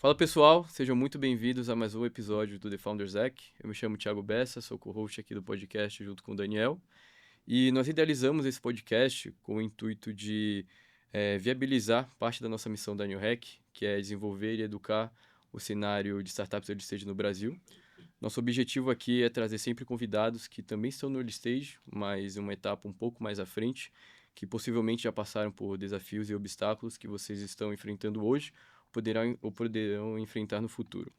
Fala pessoal, sejam muito bem-vindos a mais um episódio do The Founders Hack. Eu me chamo Thiago Bessa, sou co-host aqui do podcast junto com o Daniel. E nós idealizamos esse podcast com o intuito de viabilizar parte da nossa missão da New Hack, que é desenvolver e educar o cenário de startups early stage no Brasil. Nosso objetivo aqui é trazer sempre convidados que também estão no early stage, mas em uma etapa um pouco mais à frente, que possivelmente já passaram por desafios e obstáculos que vocês estão enfrentando hoje, poderão enfrentar no futuro.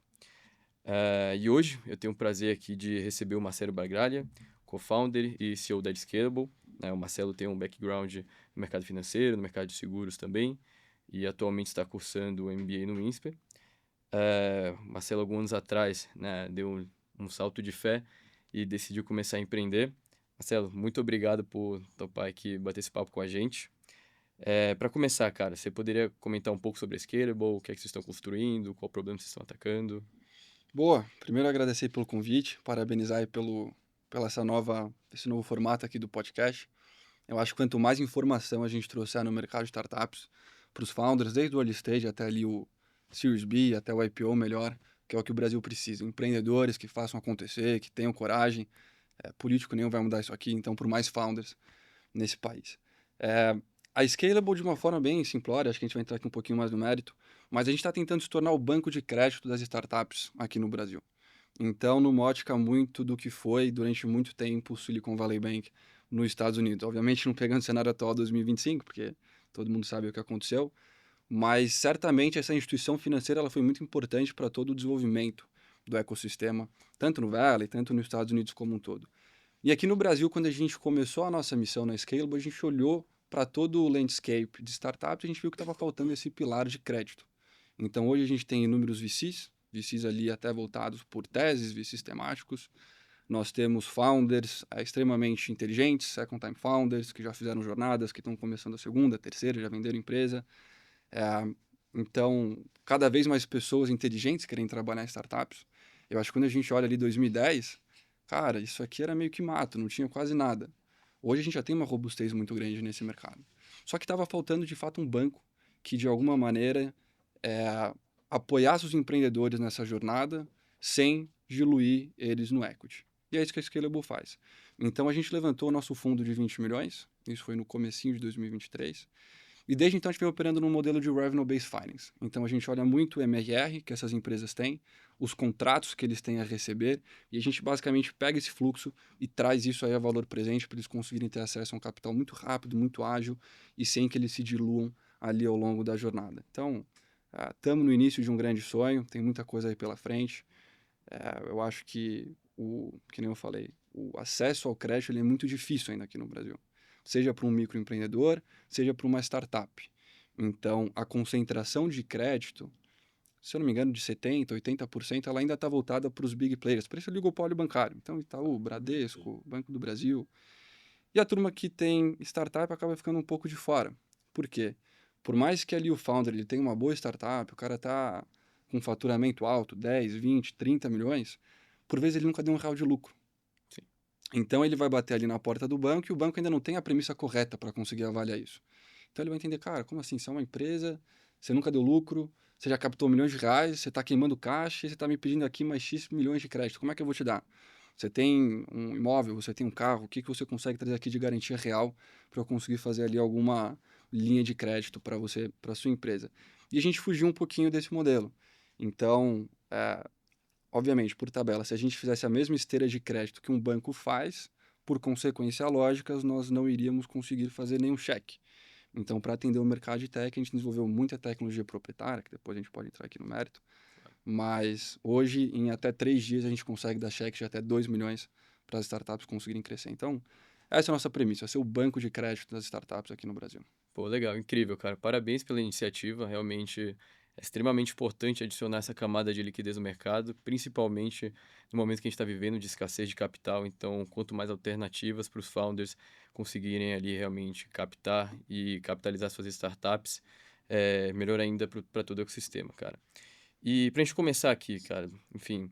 E hoje eu tenho o prazer aqui de receber o Marcelo Bagraglia, co-founder e CEO da Scalable. O Marcelo tem um background no mercado financeiro, no mercado de seguros também, e atualmente está cursando o MBA no INSPER. Marcelo, alguns anos atrás, deu um salto de fé e decidiu começar a empreender. Marcelo, muito obrigado por topar aqui bater esse papo com a gente. Para começar, cara, você poderia comentar um pouco sobre a Scalable, o que é que vocês estão construindo, qual problema vocês estão atacando? Boa, primeiro agradecer pelo convite, parabenizar aí pela esse novo formato aqui do podcast. Eu acho que quanto mais informação a gente trouxer no mercado de startups para os founders, desde o early stage até ali o Series B, até o IPO melhor, que é o que o Brasil precisa. Empreendedores que façam acontecer, que tenham coragem. Político nenhum vai mudar isso aqui, então por mais founders nesse país. É, a Scalable, de uma forma bem simplória, acho que a gente vai entrar aqui um pouquinho mais no mérito, mas a gente está tentando se tornar o banco de crédito das startups aqui no Brasil. Então, numa ótica muito do que foi, durante muito tempo, o Silicon Valley Bank nos Estados Unidos. Obviamente, não pegando o cenário atual 2025, porque todo mundo sabe o que aconteceu, mas certamente essa instituição financeira ela foi muito importante para todo o desenvolvimento do ecossistema, tanto no Valley, tanto nos Estados Unidos como um todo. E aqui no Brasil, quando a gente começou a nossa missão na Scalable, a gente olhou para todo o landscape de startups e a gente viu que estava faltando esse pilar de crédito. Então, hoje a gente tem inúmeros VCs ali até voltados por teses, VCs temáticos. Nós temos founders extremamente inteligentes, second time founders, que já fizeram jornadas, que estão começando a segunda, a terceira, já venderam empresa. É, então, cada vez mais pessoas inteligentes querem trabalhar em startups. Eu acho que quando a gente olha ali 2010, cara, isso aqui era meio que mato, não tinha quase nada. Hoje a gente já tem uma robustez muito grande nesse mercado. Só que estava faltando de fato um banco que de alguma maneira é, apoiasse os empreendedores nessa jornada sem diluir eles no equity. E é isso que a Scalable faz. Então a gente levantou o nosso fundo de 20 milhões, isso foi no comecinho de 2023, e desde então a gente vem operando num modelo de Revenue-Based Finance. Então a gente olha muito o MRR que essas empresas têm, os contratos que eles têm a receber, e a gente basicamente pega esse fluxo e traz isso aí a valor presente para eles conseguirem ter acesso a um capital muito rápido, muito ágil e sem que eles se diluam ali ao longo da jornada. Então, estamos no início de um grande sonho, tem muita coisa aí pela frente. Eu acho que nem eu falei, o acesso ao crédito ele é muito difícil ainda aqui no Brasil. Seja para um microempreendedor, seja para uma startup. Então, a concentração de crédito, se eu não me engano, de 70%, 80%, ela ainda está voltada para os big players, para esse oligopólio bancário. Então, Itaú, Bradesco, Banco do Brasil. E a turma que tem startup acaba ficando um pouco de fora. Por quê? Por mais que ali o founder ele tenha uma boa startup, o cara está com faturamento alto, 10, 20, 30 milhões, por vezes ele nunca deu um real de lucro. Sim. Então ele vai bater ali na porta do banco e o banco ainda não tem a premissa correta para conseguir avaliar isso. Então ele vai entender, cara, como assim? Você é uma empresa, você nunca deu lucro, você já captou milhões de reais, você está queimando caixa e você está me pedindo aqui mais X milhões de crédito. Como é que eu vou te dar? Você tem um imóvel, você tem um carro, o que, que você consegue trazer aqui de garantia real para eu conseguir fazer ali alguma linha de crédito para você, para sua empresa? E a gente fugiu um pouquinho desse modelo. Então, obviamente, por tabela, se a gente fizesse a mesma esteira de crédito que um banco faz, por consequência lógicas, nós não iríamos conseguir fazer nenhum cheque. Então, para atender o mercado de tech, a gente desenvolveu muita tecnologia proprietária, que depois a gente pode entrar aqui no mérito, mas hoje, em até 3 dias, a gente consegue dar cheque de até 2 milhões para as startups conseguirem crescer. Então, essa é a nossa premissa, ser o banco de crédito das startups aqui no Brasil. Pô, legal, incrível, cara. Parabéns pela iniciativa. Realmente é extremamente importante adicionar essa camada de liquidez no mercado, principalmente no momento que a gente está vivendo de escassez de capital. Então, quanto mais alternativas para os founders conseguirem ali realmente captar e capitalizar suas startups, melhor ainda para todo o ecossistema, cara. E para a gente começar aqui, cara, enfim,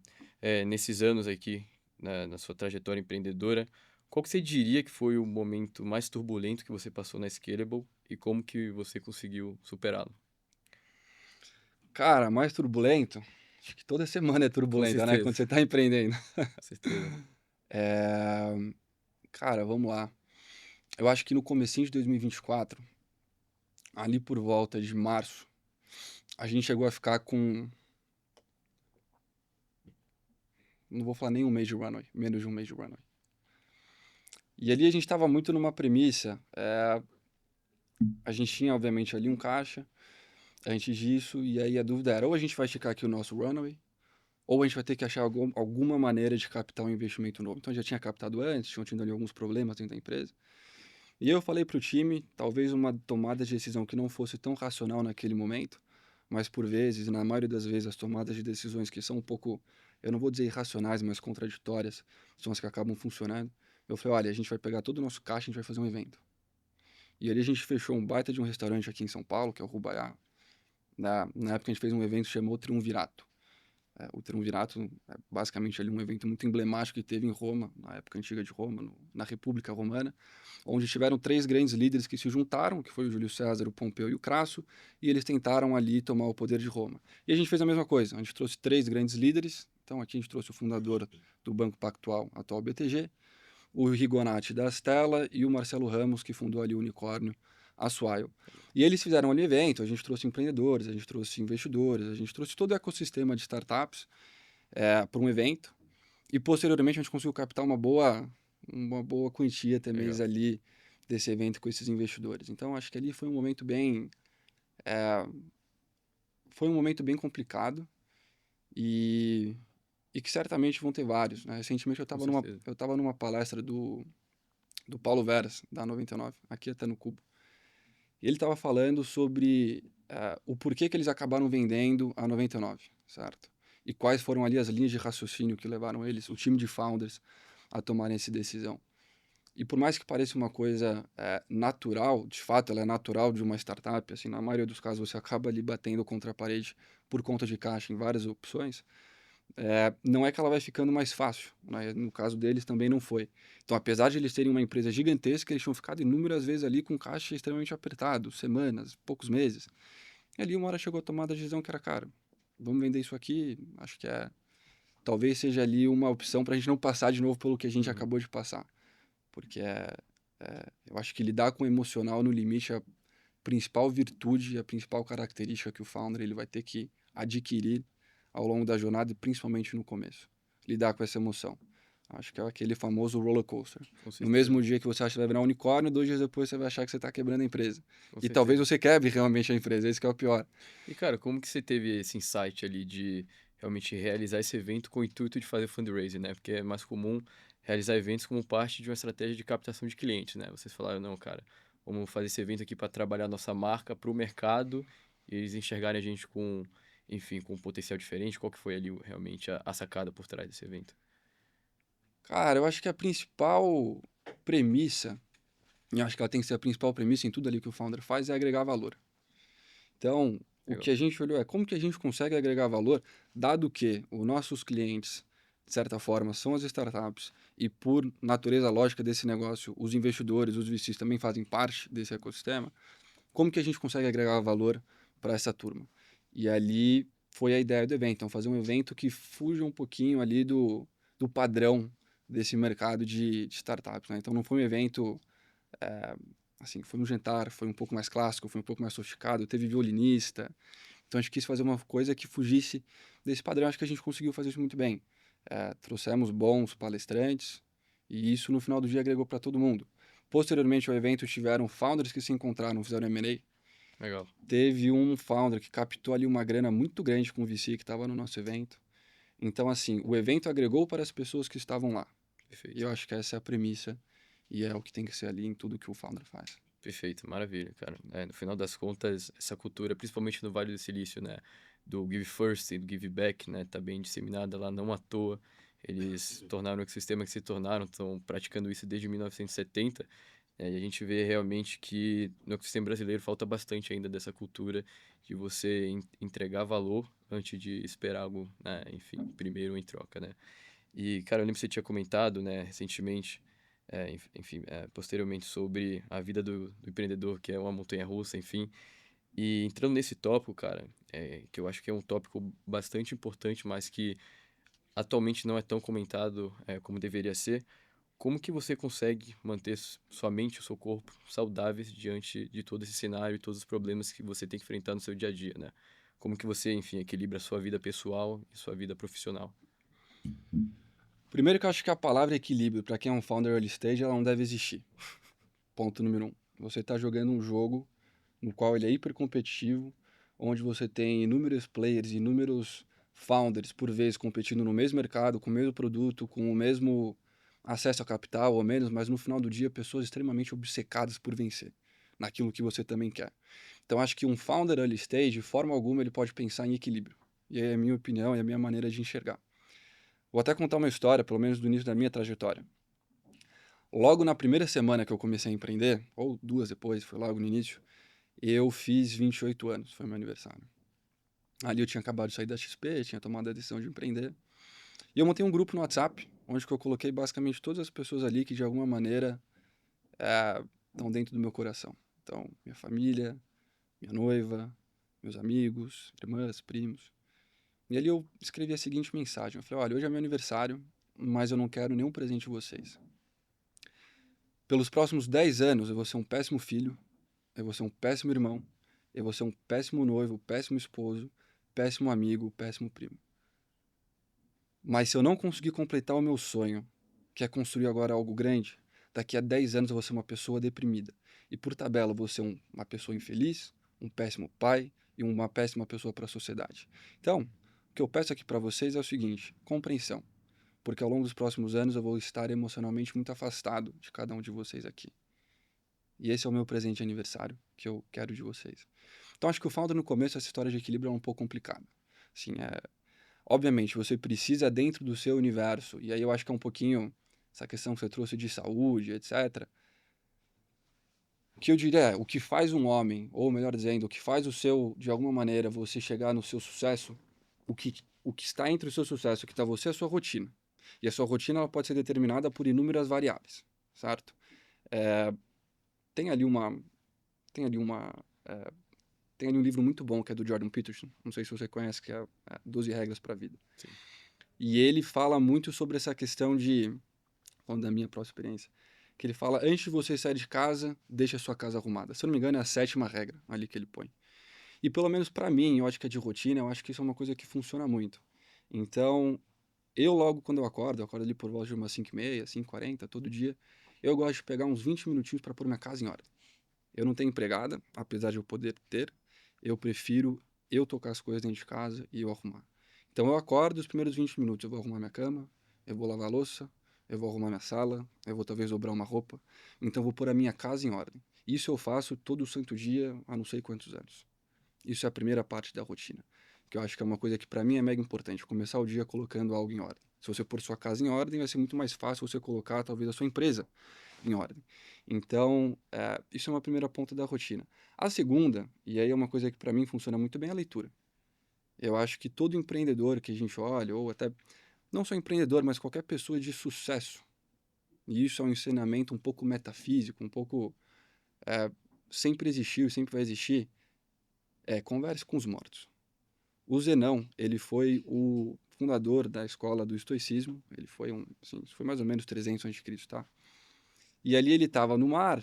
nesses anos aqui, na sua trajetória empreendedora, qual que você diria que foi o momento mais turbulento que você passou na Scalable e como que você conseguiu superá-lo? Cara, mais turbulento, acho que toda semana é Com turbulenta, né, quando certeza, você tá empreendendo. com certeza. Eh, cara, vamos lá. Eu acho que no comecinho de 2024, ali por volta de março, a gente chegou a ficar com, não vou falar nem um mês de runway, menos de um mês de runway. E ali a gente estava muito numa premissa, a gente tinha obviamente ali um caixa, antes disso, e aí a dúvida era ou a gente vai esticar aqui o nosso runway, ou a gente vai ter que achar alguma maneira de captar um investimento novo. Então já tinha captado antes, tinham tido ali alguns problemas dentro da empresa. E eu falei para o time, talvez uma tomada de decisão que não fosse tão racional naquele momento, mas por vezes, na maioria das vezes, as tomadas de decisões que são um pouco, eu não vou dizer irracionais, mas contraditórias, são as que acabam funcionando. Eu falei, olha, a gente vai pegar todo o nosso caixa e a gente vai fazer um evento. E ali a gente fechou um baita de um restaurante aqui em São Paulo, que é o Rubaiá. Na época a gente fez um evento que chamou Triunvirato. O Triunvirato é basicamente ali um evento muito emblemático que teve em Roma, na época antiga de Roma, na República Romana, onde tiveram três grandes líderes que se juntaram, que foi o Júlio César, o Pompeu e o Crasso, e eles tentaram ali tomar o poder de Roma. E a gente fez a mesma coisa, a gente trouxe três grandes líderes, então aqui a gente trouxe o fundador do Banco Pactual, atual BTG, o Rigonati da Stella e o Marcelo Ramos, que fundou ali o unicórnio Assuaio. E eles fizeram ali evento, a gente trouxe empreendedores, a gente trouxe investidores, a gente trouxe todo o ecossistema de startups para um evento. E posteriormente a gente conseguiu captar uma boa quantia também Legal. ali desse evento com esses investidores. Então acho que ali foi um momento bem, é, foi um momento bem complicado e, e que certamente vão ter vários, né? Recentemente Com certeza. eu tava numa palestra do Paulo Veras, da 99, aqui até no Cubo. E ele estava falando sobre o porquê que eles acabaram vendendo a 99, certo? E quais foram ali as linhas de raciocínio que levaram eles, o time de founders, a tomarem essa decisão. E por mais que pareça uma coisa natural, de fato ela é natural de uma startup, assim, na maioria dos casos você acaba ali batendo contra a parede por conta de caixa em várias opções, não é que ela vai ficando mais fácil, né? No caso deles também não foi. Então, apesar de eles terem uma empresa gigantesca, eles tinham ficado inúmeras vezes ali com caixa extremamente apertado, semanas, poucos meses. E ali uma hora chegou a tomada de decisão que era, cara, vamos vender isso aqui, acho que talvez seja ali uma opção para a gente não passar de novo pelo que a gente Uhum. acabou de passar. Porque eu acho que lidar com o emocional no limite é a principal virtude, a principal característica que o founder ele vai ter que adquirir ao longo da jornada e principalmente no começo. Lidar com essa emoção. Acho que é aquele famoso roller coaster. Com No certeza, mesmo dia que você acha que vai virar um unicórnio, 2 dias depois você vai achar que você está quebrando a empresa. com E talvez certeza. você quebre realmente a empresa, esse que é o pior. E, cara, como que você teve esse insight ali de realmente realizar esse evento com o intuito de fazer fundraising, né? Porque é mais comum realizar eventos como parte de uma estratégia de captação de clientes, né? Vocês falaram, não, cara, vamos fazer esse evento aqui para trabalhar nossa marca para o mercado e eles enxergarem a gente com, enfim, com um potencial diferente. Qual que foi ali realmente a sacada por trás desse evento? Cara, eu acho que a principal premissa, e eu acho que ela tem que ser a principal premissa em tudo ali que o founder faz, é agregar valor. Então, o Legal. que a gente olhou é como que a gente consegue agregar valor, dado que os nossos clientes, de certa forma, são as startups e por natureza lógica desse negócio, os investidores, os VCs também fazem parte desse ecossistema, como que a gente consegue agregar valor para essa turma? E ali foi a ideia do evento, então fazer um evento que fuja um pouquinho ali do padrão desse mercado de startups, né? Então não foi um evento assim, foi um jantar, foi um pouco mais clássico, foi um pouco mais sofisticado, teve violinista. Então a gente quis fazer uma coisa que fugisse desse padrão. Acho que a gente conseguiu fazer isso muito bem. Trouxemos bons palestrantes e isso no final do dia agregou para todo mundo. Posteriormente ao evento tiveram founders que se encontraram, fizeram M&A. Legal. Teve um founder que captou ali uma grana muito grande com o VC que estava no nosso evento. Então assim, o evento agregou para as pessoas que estavam lá. E Perfeito. eu acho que essa é a premissa e é o que tem que ser ali em tudo que o founder faz. Perfeito, maravilha, cara. No final das contas, essa cultura, principalmente no Vale do Silício, né, do Give First e do Give Back, né, tá bem disseminada lá, não à toa. Eles tornaram o ecossistema que se tornaram, estão praticando isso desde 1970. E a gente vê realmente que no ecossistema brasileiro falta bastante ainda dessa cultura de você entregar valor antes de esperar algo, né, enfim, primeiro em troca, né. E, cara, eu lembro que você tinha comentado, né, recentemente, enfim, posteriormente sobre a vida do empreendedor, que é uma montanha-russa, enfim. E entrando nesse tópico, cara, que eu acho que é um tópico bastante importante, mas que atualmente não é tão comentado, como deveria ser, como que você consegue manter sua mente e o seu corpo saudáveis diante de todo esse cenário e todos os problemas que você tem que enfrentar no seu dia a dia, né? Como que você, enfim, equilibra a sua vida pessoal e sua vida profissional? Primeiro que eu acho que a palavra equilíbrio, para quem é um founder early stage, ela não deve existir. Ponto número um. Você está jogando um jogo no qual ele é hiper competitivo, onde você tem inúmeros players, inúmeros founders por vez competindo no mesmo mercado, com o mesmo produto, com o mesmo acesso a capital ou menos, mas no final do dia pessoas extremamente obcecadas por vencer naquilo que você também quer. Então acho que um founder early stage, de forma alguma, ele pode pensar em equilíbrio. E aí é a minha opinião e a minha maneira de enxergar. Vou até contar uma história, pelo menos do início da minha trajetória. Logo na primeira semana que eu comecei a empreender, ou 2 depois, foi logo no início, eu fiz 28 anos, foi meu aniversário. Ali eu tinha acabado de sair da XP, tinha tomado a decisão de empreender. E eu montei um grupo no WhatsApp, onde que eu coloquei basicamente todas as pessoas ali que de alguma maneira estão dentro do meu coração. Então, minha família, minha noiva, meus amigos, irmãs, primos. E ali eu escrevi a seguinte mensagem. Eu falei, olha, hoje é meu aniversário, mas eu não quero nenhum presente de vocês. Pelos próximos 10 anos eu vou ser um péssimo filho, eu vou ser um péssimo irmão, eu vou ser um péssimo noivo, péssimo esposo, péssimo amigo, péssimo primo. Mas se eu não conseguir completar o meu sonho, que é construir agora algo grande, daqui a 10 anos eu vou ser uma pessoa deprimida. E por tabela eu vou ser uma pessoa infeliz, um péssimo pai e uma péssima pessoa para a sociedade. Então, o que eu peço aqui para vocês é o seguinte, compreensão. Porque ao longo dos próximos anos eu vou estar emocionalmente muito afastado de cada um de vocês aqui. E esse é o meu presente de aniversário que eu quero de vocês. Então acho que o founder no começo, essa história de equilíbrio é um pouco complicada. Assim, obviamente, você precisa dentro do seu universo, e aí eu acho que é um pouquinho essa questão que você trouxe de saúde, etc. O que eu diria é, o que faz um homem, ou melhor dizendo, o que faz o seu, de alguma maneira, você chegar no seu sucesso, o que está entre o seu sucesso, o que está você, é a sua rotina. E a sua rotina ela pode ser determinada por inúmeras variáveis, certo? É, tem ali uma, tem ali uma, é, tem ali um livro muito bom que é do Jordan Peterson, não sei se você conhece, que é 12 Regras para a Vida. Sim. E ele fala muito sobre essa questão de, falando da minha própria experiência, que ele fala, antes de você sair de casa, deixe a sua casa arrumada. Se eu não me engano, é a 7ª regra ali que ele põe. E pelo menos para mim, eu acho que é de rotina, eu acho que isso é uma coisa que funciona muito. Então, eu logo quando eu acordo ali por volta de umas 5h30, 5h40, todo dia, eu gosto de pegar uns 20 minutinhos para pôr minha casa em ordem. Eu não tenho empregada, apesar de eu poder ter, eu prefiro eu tocar as coisas dentro de casa e eu arrumar. Então eu acordo, os primeiros 20 minutos eu vou arrumar minha cama, eu vou lavar a louça, eu vou arrumar minha sala, eu vou talvez dobrar uma roupa. Então eu vou pôr a minha casa em ordem. Isso eu faço todo santo dia há não sei quantos anos. Isso é a primeira parte da rotina, que eu acho que é uma coisa que para mim é mega importante, começar o dia colocando algo em ordem. Se você pôr sua casa em ordem, vai ser muito mais fácil você colocar talvez a sua empresa em ordem. Então, isso é uma primeira ponta da rotina. A segunda, e aí é uma coisa que para mim funciona muito bem, é a leitura. Eu acho que todo empreendedor que a gente olha, ou até não só empreendedor, mas qualquer pessoa de sucesso, e isso é um ensinamento um pouco metafísico, um pouco sempre existiu e sempre vai existir, converse com os mortos. O Zenão, ele foi o fundador da escola do estoicismo, ele foi assim, foi mais ou menos 300 a.C., tá? E ali ele estava no mar,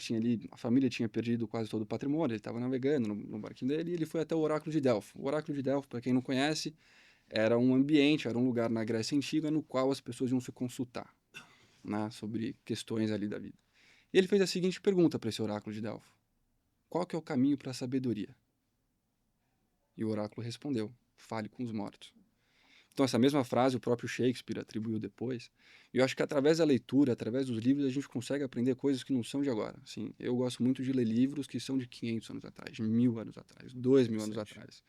a família tinha perdido quase todo o patrimônio, ele estava navegando no barquinho dele e ele foi até o Oráculo de Delfo. O Oráculo de Delfo, para quem não conhece, era um ambiente, era um lugar na Grécia Antiga no qual as pessoas iam se consultar, né, sobre questões ali da vida. E ele fez a seguinte pergunta para esse Oráculo de Delfo: qual que é o caminho para a sabedoria? E o oráculo respondeu: fale com os mortos. Então, essa mesma frase o próprio Shakespeare atribuiu depois. E eu acho que através da leitura, através dos livros, a gente consegue aprender coisas que não são de agora. Assim, eu gosto muito de ler livros que são de 500 anos atrás, de 1000 anos atrás, 2000 anos Interessante.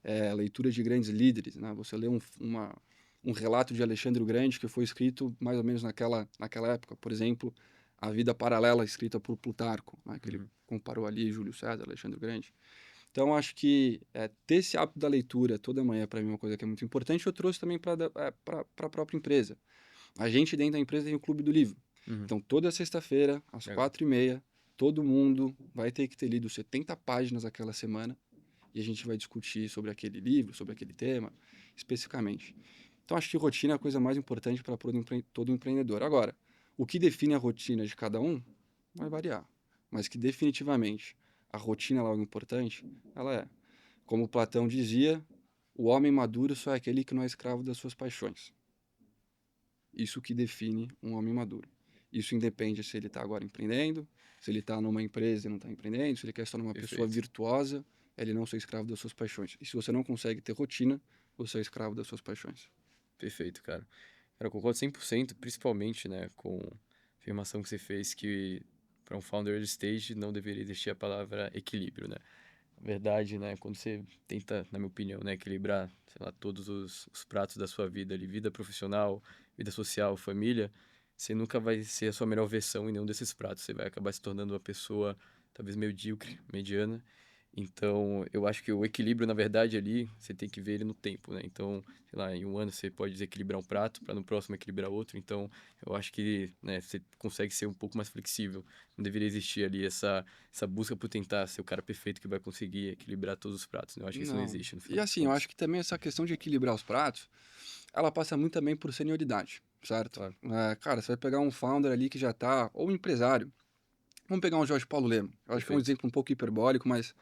atrás. Leitura de grandes líderes, né? Você lê um relato de Alexandre o Grande que foi escrito mais ou menos naquela época. Por exemplo, A Vida Paralela, escrita por Plutarco, né? Que ele Uhum. comparou ali Júlio César, Alexandre o Grande. Então, acho que ter esse hábito da leitura toda manhã, para mim, é uma coisa que é muito importante. Eu trouxe também para a própria empresa. A gente, dentro da empresa, tem o Clube do Livro. Uhum. Então, toda sexta-feira, às Legal. 4h30, todo mundo vai ter que ter lido 70 páginas aquela semana e a gente vai discutir sobre aquele livro, sobre aquele tema, especificamente. Então, acho que rotina é a coisa mais importante para todo empreendedor. Agora, o que define a rotina de cada um vai variar, mas que definitivamente a rotina é algo importante, ela é. Como Platão dizia, o homem maduro só é aquele que não é escravo das suas paixões. Isso que define um homem maduro. Isso independe se ele está agora empreendendo, se ele está numa empresa e não está empreendendo, se ele quer se tornar uma pessoa Perfeito. virtuosa, ele não ser escravo das suas paixões. E se você não consegue ter rotina, você é escravo das suas paixões. Perfeito, cara. Cara, eu concordo 100%, principalmente, né, com a afirmação que você fez que para um founder early stage não deveria existir a palavra equilíbrio, né? Na verdade, né, quando você tenta, na minha opinião, né, equilibrar, sei lá, todos os pratos da sua vida ali, vida profissional, vida social, família, você nunca vai ser a sua melhor versão em nenhum desses pratos. Você vai acabar se tornando uma pessoa talvez medíocre, mediana. Então, eu acho que o equilíbrio, na verdade, ali, você tem que ver ele no tempo, né? Então, sei lá, em um ano você pode desequilibrar um prato para no próximo equilibrar outro. Então, eu acho que, né, você consegue ser um pouco mais flexível. Não deveria existir ali essa busca por tentar ser o cara perfeito que vai conseguir equilibrar todos os pratos, né? Eu acho que isso não Não. existe no E final das assim, eu contas. acho que também essa questão de equilibrar os pratos, ela passa muito também por senioridade, certo? Claro, Cara, você vai pegar um founder ali que já tá, ou um empresário. Vamos pegar um Jorge Paulo Lema. Eu acho que é um perfeito. exemplo um pouco hiperbólico, mas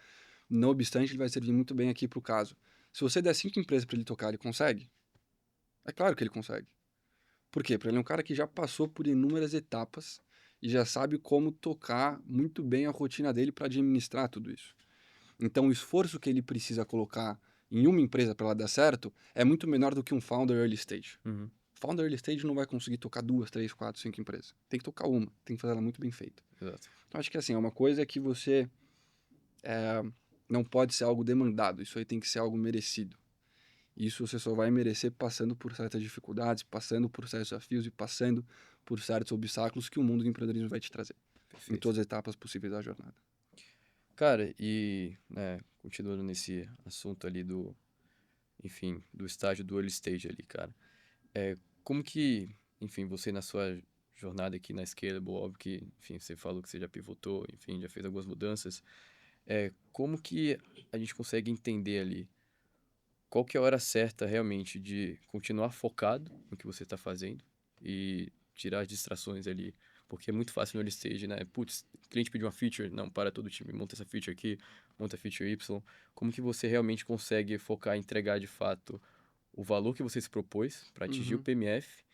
não obstante, ele vai servir muito bem aqui para o caso. Se você der 5 empresas para ele tocar, ele consegue? É claro que ele consegue. Por quê? Porque ele é um cara que já passou por inúmeras etapas e já sabe como tocar muito bem a rotina dele para administrar tudo isso. Então, o esforço que ele precisa colocar em uma empresa para ela dar certo é muito menor do que um founder early stage. Uhum, Founder early stage não vai conseguir tocar duas, três, quatro, cinco empresas. Tem que tocar uma, tem que fazer ela muito bem feita. exato. Então, acho que assim, é uma coisa que você não pode ser algo demandado, isso aí tem que ser algo merecido. Isso você só vai merecer passando por certas dificuldades, passando por certos desafios e passando por certos obstáculos que o mundo do empreendedorismo vai te trazer, em Perfeito. todas as etapas possíveis da jornada. Cara, e, né, continuando nesse assunto ali do, enfim, do estágio do early stage ali, cara. Como que, enfim, você na sua jornada aqui na Scalable, óbvio que, enfim, você falou que você já pivotou, enfim, já fez algumas mudanças. Como que a gente consegue entender ali qual que é a hora certa realmente de continuar focado no que você está fazendo e tirar as distrações ali? Porque é muito fácil no early stage, né? Putz, cliente pediu uma feature, não, para todo o time, monta essa feature aqui, monta a feature Y. Como que você realmente consegue focar e entregar de fato o valor que você se propôs para atingir o Uhum. PMF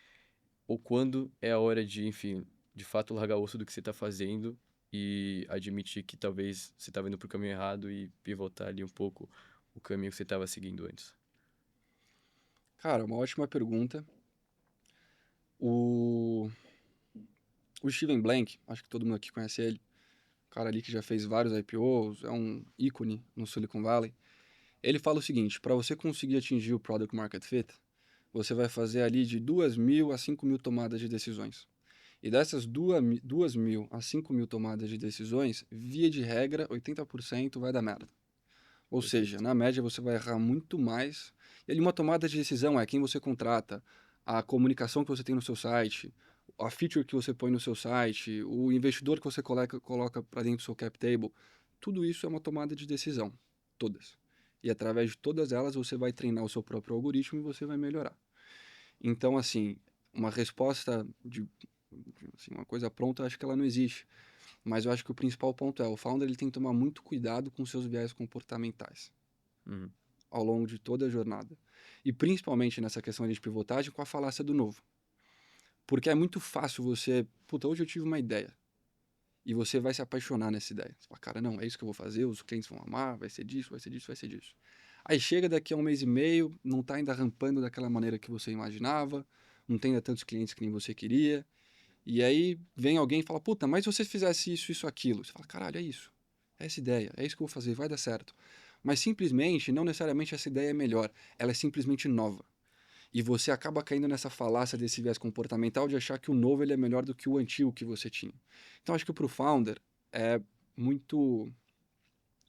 ou quando é a hora de, enfim, de fato largar o osso do que você está fazendo e admitir que talvez você estava indo para o caminho errado e pivotar ali um pouco o caminho que você estava seguindo antes? Cara, uma ótima pergunta. O, o Steven Blank, acho que todo mundo aqui conhece ele, um cara ali que já fez vários IPOs, é um ícone no Silicon Valley. Ele fala o seguinte: para você conseguir atingir o Product Market Fit, você vai fazer ali de 2.000 a 5.000 tomadas de decisões. E dessas 2.000 a 5.000 tomadas de decisões, via de regra, 80% vai dar merda. Ou seja, Perfeito. na média você vai errar muito mais. E ali uma tomada de decisão é quem você contrata, a comunicação que você tem no seu site, a feature que você põe no seu site, o investidor que você coloca para dentro do seu cap table. Tudo isso é uma tomada de decisão. Todas. E através de todas elas você vai treinar o seu próprio algoritmo e você vai melhorar. Então, assim, uma resposta de assim, uma coisa pronta, acho que ela não existe. Mas eu acho que o principal ponto é, o founder ele tem que tomar muito cuidado com seus viés comportamentais Uhum. ao longo de toda a jornada. E principalmente nessa questão de pivotagem com a falácia do novo. Porque é muito fácil você, puta, hoje eu tive uma ideia. E você vai se apaixonar nessa ideia. Você fala, cara, não, é isso que eu vou fazer, os clientes vão amar, vai ser disso, vai ser disso, vai ser disso. Aí chega daqui a um mês e meio, não está ainda rampando daquela maneira que você imaginava, não tem ainda tantos clientes que nem você queria. E aí vem alguém e fala, puta, mas se você fizesse isso, aquilo. Você fala, caralho, é isso. É essa ideia, é isso que eu vou fazer, vai dar certo. Mas simplesmente, não necessariamente essa ideia é melhor, ela é simplesmente nova. E você acaba caindo nessa falácia desse viés comportamental de achar que o novo ele é melhor do que o antigo que você tinha. Então acho que para o founder é muito.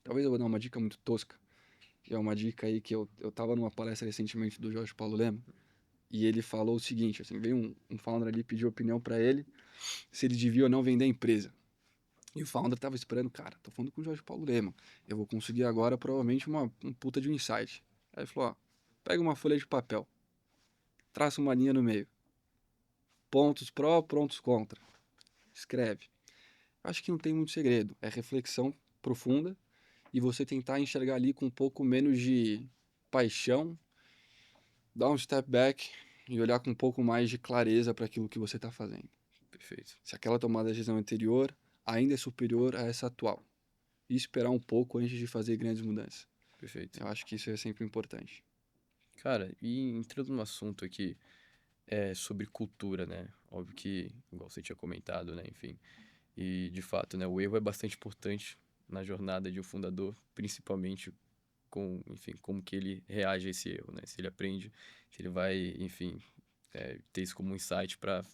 Talvez eu vou dar uma dica muito tosca. É uma dica aí que eu tava numa palestra recentemente do Jorge Paulo Lema. E ele falou o seguinte: assim, veio um founder ali pedir opinião para ele se ele devia ou não vender a empresa. E o founder tava esperando, cara, tô falando com o Jorge Paulo Lema, eu vou conseguir agora provavelmente um puta de um insight. Aí ele falou, ó, pega uma folha de papel, traça uma linha no meio, pontos pró, pontos contra, escreve. Acho que não tem muito segredo, é reflexão profunda e você tentar enxergar ali com um pouco menos de paixão, dar um step back e olhar com um pouco mais de clareza para aquilo que você está fazendo. Perfeito, Se aquela tomada de decisão anterior ainda é superior a essa atual. E esperar um pouco antes de fazer grandes mudanças. perfeito. Eu acho que isso é sempre importante. Cara, e entrando no assunto aqui, sobre cultura, né? Óbvio que, igual você tinha comentado, né? Enfim, e de fato, né? O erro é bastante importante na jornada de um fundador, principalmente com, enfim, como que ele reage a esse erro, né? Se ele aprende, se ele vai, enfim, ter isso como um insight para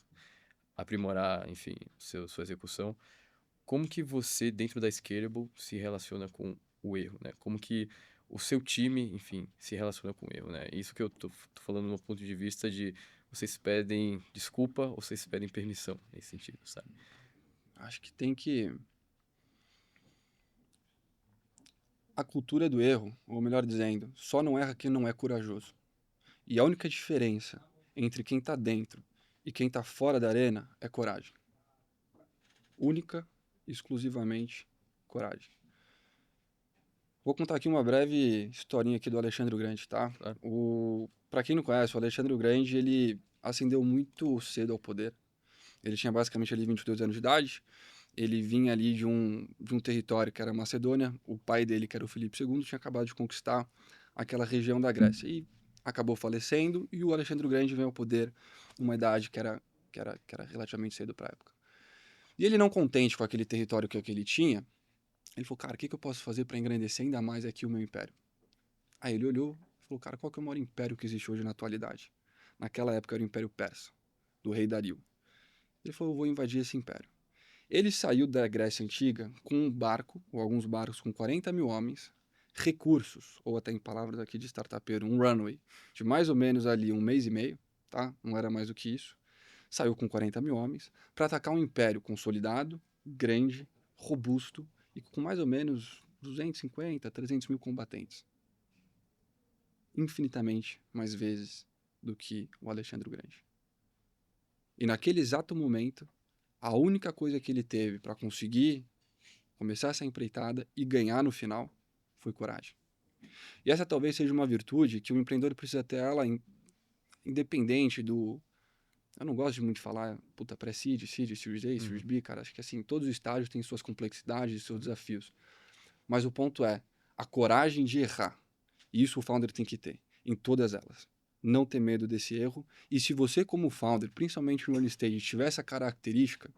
aprimorar, enfim, sua execução. Como que você, dentro da Scalable, se relaciona com o erro, né? Como que o seu time, enfim, se relaciona com o erro, né? Isso que eu tô falando no ponto de vista de vocês pedem desculpa ou vocês pedem permissão, nesse sentido, sabe? Acho que tem que. A cultura do erro, ou melhor dizendo, só não erra quem não é corajoso. E a única diferença entre quem está dentro e quem está fora da arena é coragem. Única, exclusivamente coragem. Vou contar aqui uma breve historinha aqui do Alexandre o Grande, tá? Claro. Para quem não conhece, o Alexandre o Grande, ele ascendeu muito cedo ao poder. Ele tinha basicamente ali 22 anos de idade. Ele vinha ali de um território que era a Macedônia. O pai dele, que era o Filipe II, tinha acabado de conquistar aquela região da Grécia. E acabou falecendo e o Alexandre o Grande veio ao poder numa idade que era relativamente cedo para a época. E ele não contente com aquele território que ele tinha, ele falou, cara, o que eu posso fazer para engrandecer ainda mais aqui o meu império? Aí ele olhou e falou, cara, qual que é o maior império que existe hoje na atualidade? Naquela época era o Império Persa, do rei Dario. Ele falou, eu vou invadir esse império. Ele saiu da Grécia Antiga com um barco, ou alguns barcos com 40 mil homens, recursos, ou até em palavras aqui de startupeiro, um runway, de mais ou menos ali um mês e meio, tá? Não era mais do que isso. Saiu com 40 mil homens para atacar um império consolidado, grande, robusto e com mais ou menos 250, 300 mil combatentes. Infinitamente mais vezes do que o Alexandre o Grande. E naquele exato momento, a única coisa que ele teve para conseguir começar essa empreitada e ganhar no final foi coragem. E essa talvez seja uma virtude que o empreendedor precisa ter ela independente do. Eu não gosto de muito falar, puta, pré-seed, seed, series A, series Uhum. B, cara. Acho que assim, todos os estágios têm suas complexidades e seus desafios. Mas o ponto é a coragem de errar. E isso o founder tem que ter, em todas elas. Não ter medo desse erro. E se você, como founder, principalmente no early stage, tiver essa característica,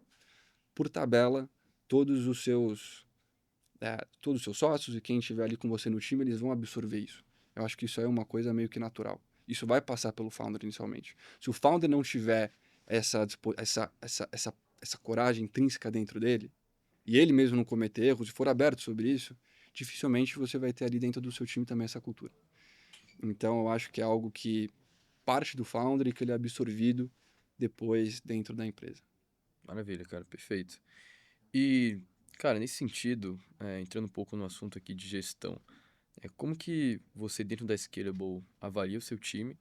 por tabela, todos os seus todos os seus sócios e quem estiver ali com você no time, eles vão absorver isso. Eu acho que isso é uma coisa meio que natural. Isso vai passar pelo founder inicialmente. Se o founder não tiver essa coragem intrínseca dentro dele, e ele mesmo não cometer erros, e for aberto sobre isso, dificilmente você vai ter ali dentro do seu time também essa cultura. Então eu acho que é algo que parte do founder e que ele é absorvido depois dentro da empresa. Maravilha, cara, perfeito. E, cara, nesse sentido, entrando um pouco no assunto aqui de gestão, como que você, dentro da Scalable, avalia o seu time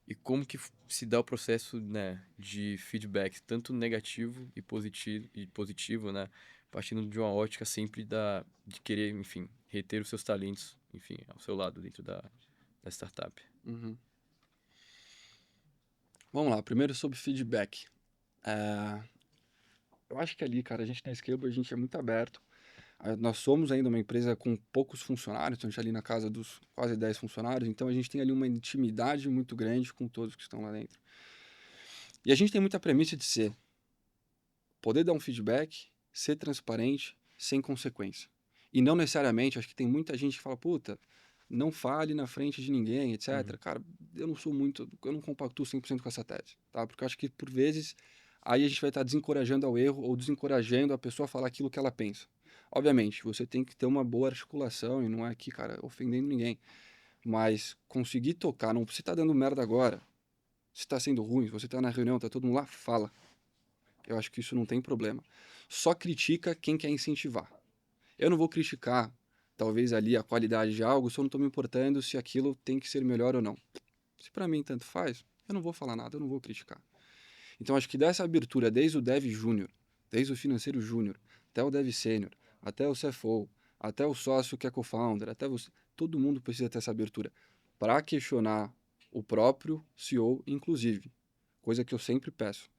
e como que se dá o processo, né, de feedback, tanto negativo e positivo, né, partindo de uma ótica sempre de querer, enfim, reter os seus talentos, enfim, ao seu lado dentro da startup. Uhum. Vamos lá, primeiro sobre feedback. É, eu acho que ali, cara, a gente na Scalable, a gente é muito aberto. Nós somos ainda uma empresa com poucos funcionários, então a gente é ali na casa dos quase 10 funcionários, então a gente tem ali uma intimidade muito grande com todos que estão lá dentro. E a gente tem muita premissa de poder dar um feedback, ser transparente, sem consequência. E não necessariamente, acho que tem muita gente que fala, puta, não fale na frente de ninguém, etc. Uhum. Cara, eu não compactuo 100% com essa tese, tá? Porque eu acho que por vezes aí a gente vai estar desencorajando ao erro ou desencorajando a pessoa a falar aquilo que ela pensa. Obviamente, você tem que ter uma boa articulação e não é aqui, cara, ofendendo ninguém. Mas conseguir tocar, não, você tá dando merda agora, se tá sendo ruim, você tá na reunião, tá todo mundo lá, fala. Eu acho que isso não tem problema. só critica quem quer incentivar. Eu não vou criticar, talvez ali, a qualidade de algo se eu não estou me importando se aquilo tem que ser melhor ou não. Se para mim tanto faz, eu não vou falar nada, eu não vou criticar. Então, acho que dessa abertura, desde o Dev Júnior, desde o financeiro júnior, até o Dev Sênior, até o CFO, até o sócio que é co-founder, até você, todo mundo precisa ter essa abertura para questionar o próprio CEO, inclusive, coisa que eu sempre peço.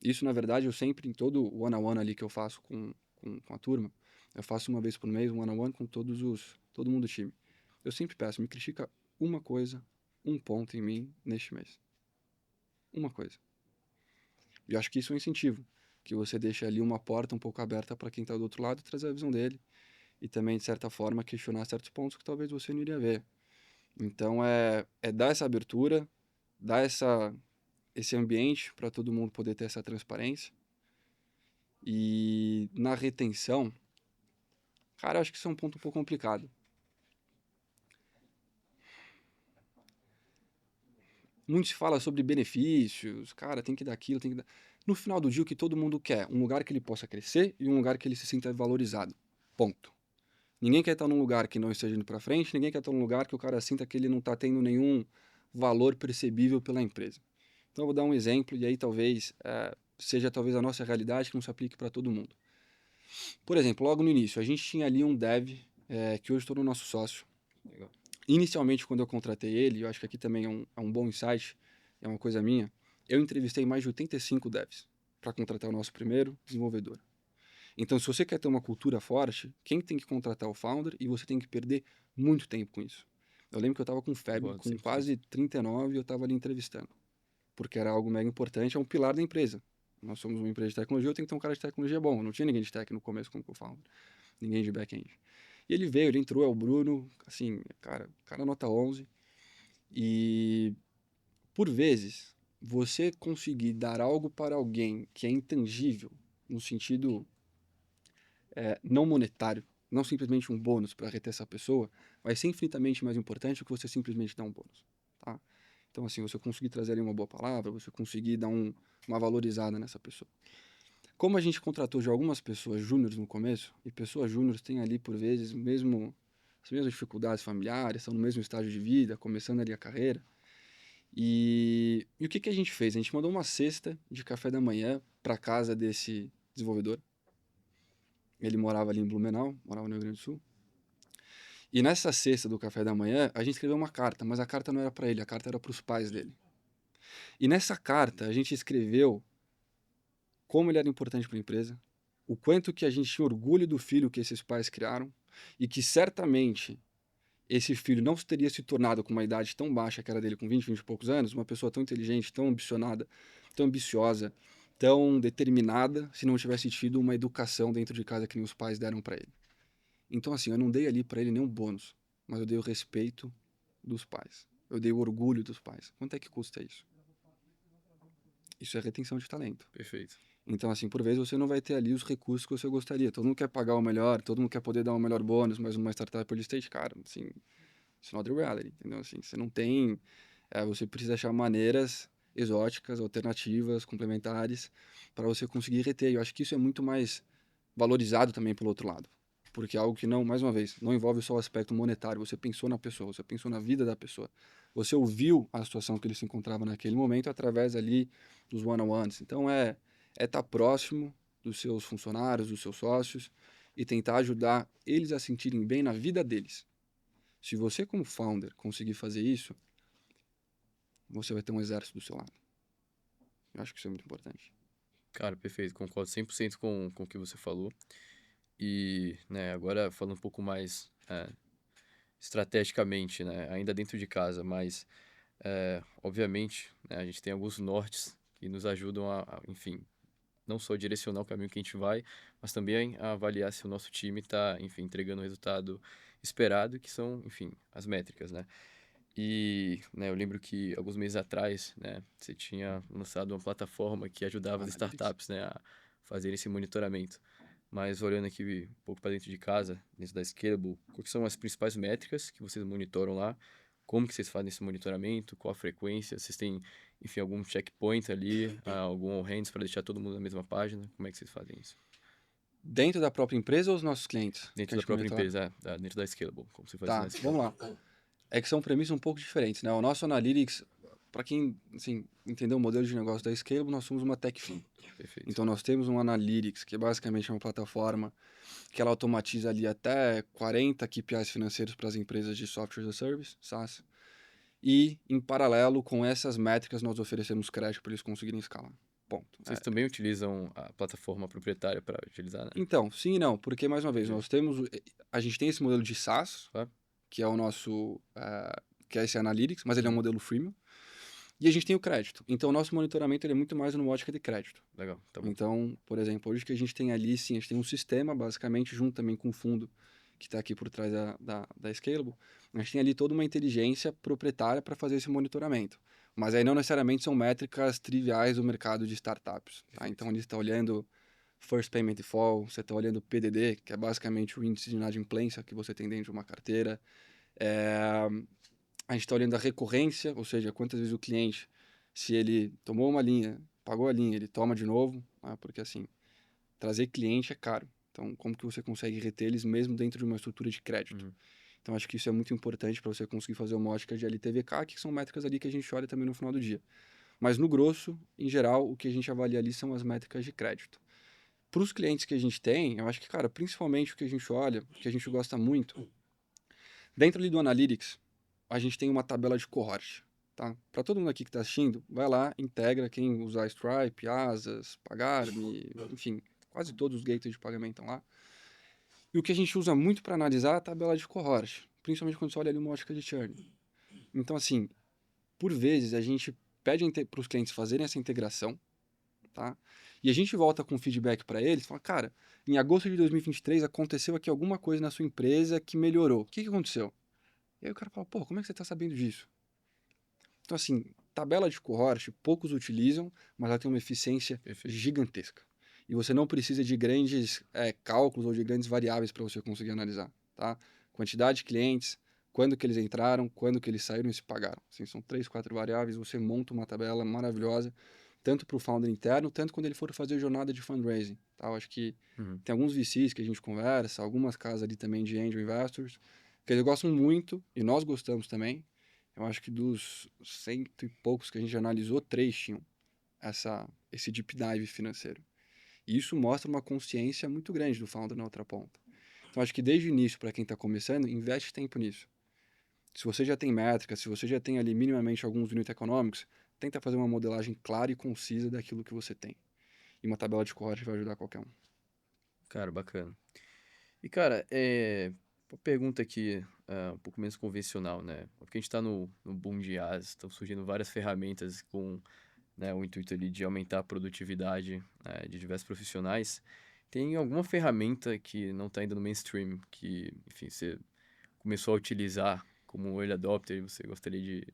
Isso, na verdade, eu sempre, em todo o one-on-one ali que eu faço com a turma, eu faço uma vez por mês um one-on-one com todo mundo do time. Eu sempre peço, me critica uma coisa, um ponto em mim neste mês. Uma coisa. E eu acho que isso é um incentivo, que você deixa ali uma porta um pouco aberta para quem está do outro lado trazer a visão dele e também, de certa forma, questionar certos pontos que talvez você não iria ver. Então, é dar essa abertura, dar esse ambiente para todo mundo poder ter essa transparência. E na retenção, cara, eu acho que isso é um ponto um pouco complicado. Muito se fala sobre benefícios, cara, tem que dar aquilo, tem que dar... No final do dia, o que todo mundo quer? Um lugar que ele possa crescer e um lugar que ele se sinta valorizado. Ponto. Ninguém quer estar num lugar que não esteja indo para frente, ninguém quer estar num lugar que o cara sinta que ele não está tendo nenhum valor percebível pela empresa. Então, eu vou dar um exemplo e aí talvez seja talvez a nossa realidade que não se aplique para todo mundo. Por exemplo, logo no início, a gente tinha ali um dev que hoje tornou nosso sócio. Legal. Inicialmente, quando eu contratei ele, eu acho que aqui também é um bom insight, é uma coisa minha, eu entrevistei mais de 85 devs para contratar o nosso primeiro desenvolvedor. Então, se você quer ter uma cultura forte, quem tem que contratar o founder e você tem que perder muito tempo com isso. Eu lembro que eu estava com febre, Concordo, com 100%. quase 39 e eu estava ali entrevistando, porque era algo mega importante, é um pilar da empresa. Nós somos uma empresa de tecnologia, eu tenho que ter um cara de tecnologia bom. Não tinha ninguém de tech no começo como co-founder, ninguém de back-end. E ele veio, ele entrou, é o Bruno, assim, cara nota 11. E, por vezes, você conseguir dar algo para alguém que é intangível, no sentido não monetário, não simplesmente um bônus para reter essa pessoa, vai ser infinitamente mais importante do que você simplesmente dar um bônus. Tá? Então, assim, você conseguir trazer ali uma boa palavra, você conseguir dar uma valorizada nessa pessoa. Como a gente contratou já algumas pessoas júniores no começo, e pessoas júniores têm ali, por vezes, as mesmas dificuldades familiares, estão no mesmo estágio de vida, começando ali a carreira. E o que a gente fez? A gente mandou uma cesta de café da manhã para casa desse desenvolvedor. Ele morava ali em Blumenau, morava no Rio Grande do Sul. E nessa cesta do café da manhã, a gente escreveu uma carta, mas a carta não era para ele, a carta era para os pais dele. E nessa carta, a gente escreveu como ele era importante para a empresa, o quanto que a gente tinha orgulho do filho que esses pais criaram e que certamente esse filho não teria se tornado com uma idade tão baixa que era dele, com 20 e poucos anos, uma pessoa tão inteligente, tão ambicionada, tão ambiciosa, tão determinada, se não tivesse tido uma educação dentro de casa que nem os pais deram para ele. Então, assim, eu não dei ali para ele nenhum bônus, mas eu dei o respeito dos pais. Eu dei o orgulho dos pais. Quanto é que custa isso? Isso é retenção de talento. Perfeito. Então, assim, por vezes você não vai ter ali os recursos que você gostaria. Todo mundo quer pagar o melhor, todo mundo quer poder dar um melhor bônus, mas uma startup early stage, cara, assim, it's not the reality, entendeu? Assim, você não tem... você precisa achar maneiras exóticas, alternativas, complementares, para você conseguir reter. E eu acho que isso é muito mais valorizado também pelo outro lado. Porque é algo que não, mais uma vez, não envolve só o aspecto monetário. Você pensou na pessoa, você pensou na vida da pessoa. Você ouviu a situação que ele se encontrava naquele momento através ali dos one-on-ones. Então, estar próximo dos seus funcionários, dos seus sócios e tentar ajudar eles a sentirem bem na vida deles. Se você, como founder, conseguir fazer isso, você vai ter um exército do seu lado. Eu acho que isso é muito importante. Cara, perfeito. Concordo 100% com o que você falou. E, né, agora falando um pouco mais estrategicamente, né, ainda dentro de casa, mas, obviamente, né, a gente tem alguns nortes que nos ajudam enfim, não só direcionar o caminho que a gente vai, mas também a avaliar se o nosso time está, enfim, entregando o resultado esperado, que são, enfim, as métricas, né? E, né, eu lembro que alguns meses atrás, né, você tinha lançado uma plataforma que ajudava as Analytics. startups, né, a fazer esse monitoramento. Mas olhando aqui um pouco para dentro de casa, dentro da Scalable, quais são as principais métricas que vocês monitoram lá? Como que vocês fazem esse monitoramento? Qual a frequência? Vocês têm, enfim, algum checkpoint ali, algum all hands para deixar todo mundo na mesma página? Como é que vocês fazem isso? Dentro da própria empresa ou os nossos clientes? Que Dentro a da gente própria monitora? empresa, dentro da Scalable, como você faz Tá, na vamos Scalable. lá. É que são premissas um pouco diferentes, né? O nosso Analytics, para quem, assim, entendeu o modelo de negócio da Scalable, nós somos uma TechFin. Perfeito. Então, nós temos um Analytics, que basicamente é uma plataforma que ela automatiza ali até 40 KPIs financeiros para as empresas de Software as a Service, SaaS. E, em paralelo com essas métricas, nós oferecemos crédito para eles conseguirem escalar. Ponto. Vocês também utilizam a plataforma proprietária para utilizar, né? Então, sim e não, porque, mais uma vez, Entendi. nós temos... A gente tem esse modelo de SaaS, Claro. que é o nosso... que é esse Analytics, mas ele é um Uhum. modelo freemium. E a gente tem o crédito. Então, o nosso monitoramento ele é muito mais no ótica de crédito. Legal, tá bom. Então, por exemplo, hoje que a gente tem ali, sim, a gente tem um sistema, basicamente, junto também com o fundo que está aqui por trás da Scalable, a gente tem ali toda uma inteligência proprietária para fazer esse monitoramento. Mas aí não necessariamente são métricas triviais do mercado de startups. Tá? Então, ele está olhando First Payment Default, você está olhando PDD, que é basicamente o índice de inadimplência que você tem dentro de uma carteira. A gente está olhando a recorrência, ou seja, quantas vezes o cliente, se ele tomou uma linha, pagou a linha, ele toma de novo, né? Porque assim, trazer cliente é caro. Então, como que você consegue reter eles mesmo dentro de uma estrutura de crédito? Uhum. Então, acho que isso é muito importante para você conseguir fazer uma ótica de LTVK, que são métricas ali que a gente olha também no final do dia. Mas, no grosso, em geral, o que a gente avalia ali são as métricas de crédito. Para os clientes que a gente tem, eu acho que, cara, principalmente o que a gente olha, o que a gente gosta muito, dentro ali do Analytics, a gente tem uma tabela de cohort, tá? Para todo mundo aqui que está assistindo, vai lá, integra quem usar Stripe, Asas, Pagar.me, enfim, quase todos os gateways de pagamento estão lá. E o que a gente usa muito para analisar é a tabela de cohort, principalmente quando você olha ali uma ótica de churn. Então, assim, por vezes a gente pede para os clientes fazerem essa integração, tá? E a gente volta com feedback para eles, fala, cara, em agosto de 2023 aconteceu aqui alguma coisa na sua empresa que melhorou. O que aconteceu? E aí o cara fala, pô, como é que você está sabendo disso? Então, assim, tabela de cohort, poucos utilizam, mas ela tem uma eficiência Perfeito. gigantesca. E você não precisa de grandes cálculos ou de grandes variáveis para você conseguir analisar, tá? Quantidade de clientes, quando que eles entraram, quando que eles saíram e se pagaram. Assim, são 3, 4 variáveis, você monta uma tabela maravilhosa, tanto para o founder interno, tanto quando ele for fazer jornada de fundraising. Tá? Eu acho que Uhum. tem alguns VCs que a gente conversa, algumas casas ali também de angel investors, que eles gostam muito, e nós gostamos também. Eu acho que dos cento e poucos que a gente analisou, 3 tinham esse deep dive financeiro. E isso mostra uma consciência muito grande do founder na outra ponta. Então, acho que desde o início, para quem está começando, investe tempo nisso. Se você já tem métricas, se você já tem ali minimamente alguns unit econômicos, tenta fazer uma modelagem clara e concisa daquilo que você tem. E uma tabela de cohort vai ajudar qualquer um. Cara, bacana. E, cara, uma pergunta aqui, um pouco menos convencional, né? Porque a gente está no boom de IaaS, estão surgindo várias ferramentas com, né, o intuito ali de aumentar a produtividade, de diversos profissionais. Tem alguma ferramenta que não está ainda no mainstream, que, enfim, você começou a utilizar como um early adopter e você gostaria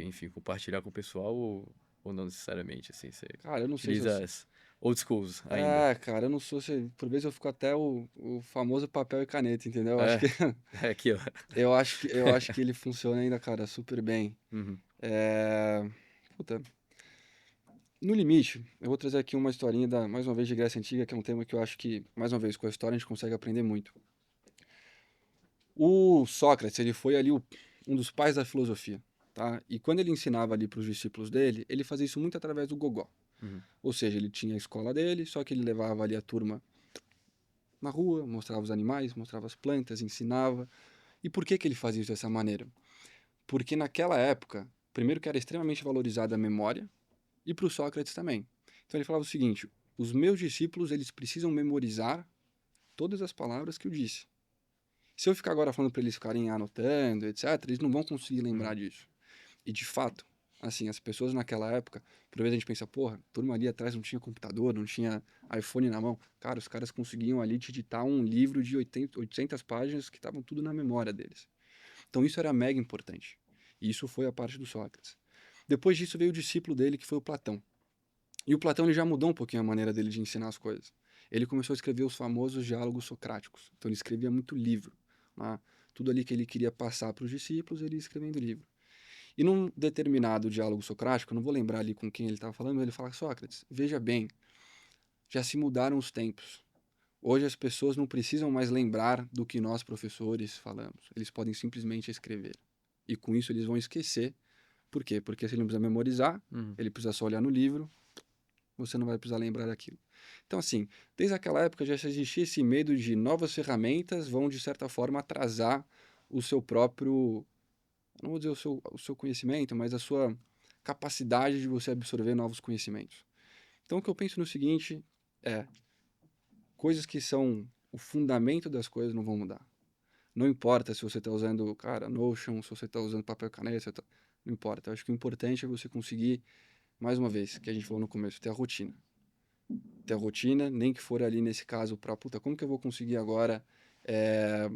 enfim, compartilhar com o pessoal ou não necessariamente, assim, você Cara, eu não sei se eu. utiliza as old schools ainda? Cara, eu não sou. Por vezes eu fico até o famoso papel e caneta, entendeu? Eu acho É, que, é aquilo. eu acho que ele funciona ainda, cara, super bem. Uhum. É... Puta, no limite, eu vou trazer aqui uma historinha mais uma vez, de Grécia Antiga, que é um tema que eu acho que, mais uma vez, com a história a gente consegue aprender muito. O Sócrates, ele foi ali um dos pais da filosofia, tá? E quando ele ensinava ali para os discípulos dele, ele fazia isso muito através do gogó. Uhum. Ou seja, ele tinha a escola dele, só que ele levava ali a turma na rua, mostrava os animais, mostrava as plantas, ensinava. E por que que ele fazia isso dessa maneira? Porque naquela época, primeiro que era extremamente valorizada a memória, e para o Sócrates também. Então ele falava o seguinte: os meus discípulos eles precisam memorizar todas as palavras que eu disse. Se eu ficar agora falando para eles ficarem anotando, etc., eles não vão conseguir lembrar Uhum. disso. E de fato, assim, as pessoas naquela época, por vezes a gente pensa, porra, turma ali atrás não tinha computador, não tinha iPhone na mão. Cara, os caras conseguiam ali te ditar um livro de 800 páginas que estavam tudo na memória deles. Então isso era mega importante. E isso foi a parte do Sócrates. Depois disso veio o discípulo dele, que foi o Platão. E o Platão ele já mudou um pouquinho a maneira dele de ensinar as coisas. Ele começou a escrever os famosos diálogos socráticos. Então ele escrevia muito livro. Né? Tudo ali que ele queria passar para os discípulos, ele ia escrevendo livro. E num determinado diálogo socrático, eu não vou lembrar ali com quem ele estava falando, mas ele fala: Sócrates, veja bem, já se mudaram os tempos. Hoje as pessoas não precisam mais lembrar do que nós, professores, falamos. Eles podem simplesmente escrever. E com isso eles vão esquecer. Por quê? Porque se ele não precisa memorizar, Uhum. ele precisa só olhar no livro, você não vai precisar lembrar daquilo. Então, assim, desde aquela época já existia esse medo de novas ferramentas vão, de certa forma, atrasar o seu próprio, não vou dizer o seu conhecimento, mas a sua capacidade de você absorver novos conhecimentos. Então, o que eu penso no seguinte é, coisas que são o fundamento das coisas não vão mudar. Não importa se você está usando, cara, Notion, se você está usando papel e caneta, não importa. Eu acho que o importante é você conseguir, mais uma vez, que a gente falou no começo, ter a rotina. Ter a rotina, nem que for ali nesse caso para, puta, como que eu vou conseguir agora é,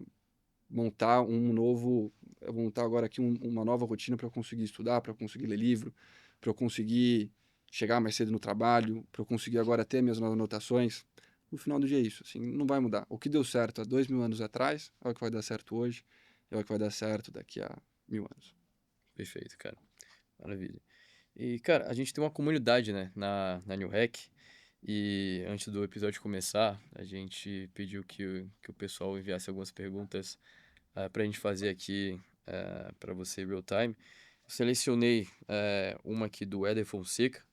montar um novo, eu vou montar agora aqui uma nova rotina para eu conseguir estudar, para eu conseguir ler livro, para eu conseguir chegar mais cedo no trabalho, para eu conseguir agora ter minhas novas anotações. No final do dia é isso, assim, não vai mudar. O que deu certo há 2.000 anos atrás é o que vai dar certo hoje, é o que vai dar certo daqui a 1.000 anos. Perfeito, cara. Maravilha. E, cara, a gente tem uma comunidade, né, na New Hack. E antes do episódio começar, a gente pediu que o pessoal enviasse algumas perguntas para a gente fazer aqui para você real time. Eu selecionei uma aqui do Éder Fonseca.